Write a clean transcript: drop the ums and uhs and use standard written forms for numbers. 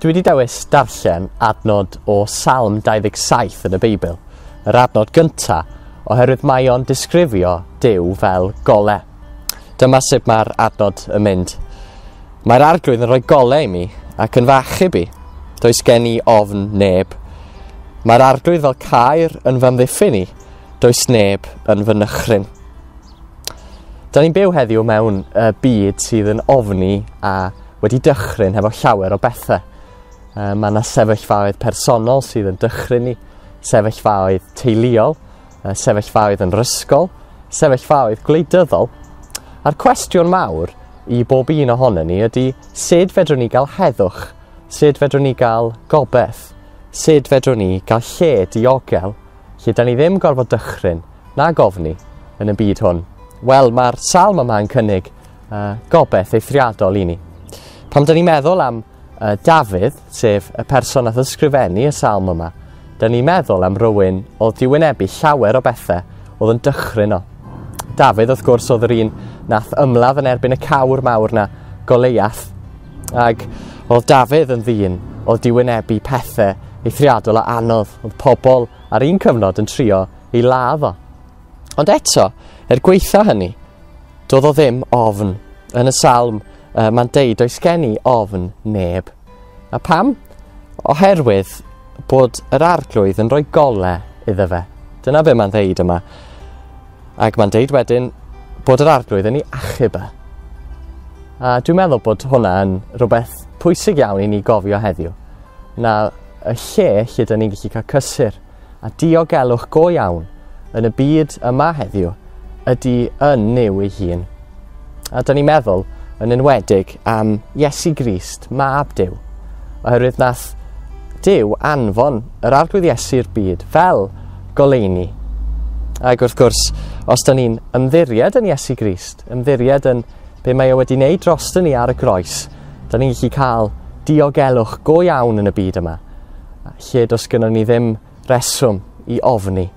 Dwi wedi dewis darllen adnod o Salm 27 yn y Beibl, yr adnod gyntaf, oherwydd mae o'n disgrifio Duw fel golau. Dyma sut mae'r adnod yn mynd. Mae'r arglwydd yn rhoi golau i mi ac yn fachub i. Does gen i ofn neb. Mae'r arglwydd fel caer yn fy amddiffyn i. Does neb yn fy nychryn. Da ni'n byw heddiw mewn byd sydd yn ofni a wedi dychryn hefo llawer o bethau. Mae yna sefyllfaoedd personol sydd yn dychryn ni, sefyllfaoedd teuluol, sefyllfaoedd yn rysgol, sefyllfaoedd gwleidyddol. A'r cwestiwn mawr i bob un ohono ni ydy sut fedrwn ni gael heddwch, sut fedrwn ni gael gobeith, sut fedrwn ni gael lle diogel, lle da ni ddim gorfod dychryn na gofni yn y byd hwn. Wel, mae'r salm yma yn cynnig gobeith eithriadol i ni. Pam da ni'n meddwl am Dafydd, sef y person nath ysgrifennu y salm yma, da ni'n meddwl am rywun oedd 'di wynebu llawer o bethau oedd yn dychryn o. Dafydd, wrth gwrs, oedd yr un nath ymladd yn erbyn y cawr mawr na Goliath, ac oedd Dafydd yn ddyn oedd 'di wynebu pethau eithriadol a anodd. Oedd pobl ar un cyfnod yn trio i ladd o. Ond eto, gweitha hynny, doedd o ddim ofn. Yn y salm, mae'n deud oes gen i ofn neb. A pam? Oherwydd bod yr arglwydd yn rhoi golau iddo fe. Dyna be mae'n deud yma. Ac mae'n deud wedyn bod yr arglwydd yn ei achub e. A dwi'n meddwl bod hwnna yn rhywbeth pwysig iawn i ni gofio heddiw. Na y lle da ni'n gallu cael cysur a diogelwch go iawn yn y byd yma heddiw ydy yn Nuw ei hun. A da ni'n meddwl yn enwedig am Iesu Grist, mab Duw, oherwydd nath Duw anfon yr arglwydd Iesu i'r byd fel goleuni. Ac wrth gwrs, os da ni'n ymddiried yn Iesu Grist, ymddiried yn be mae o wedi wneud drosto ni ar y groes, da ni'n gallu cael diogelwch go iawn yn y byd yma, lle does gynnon ni ddim reswm i ofni.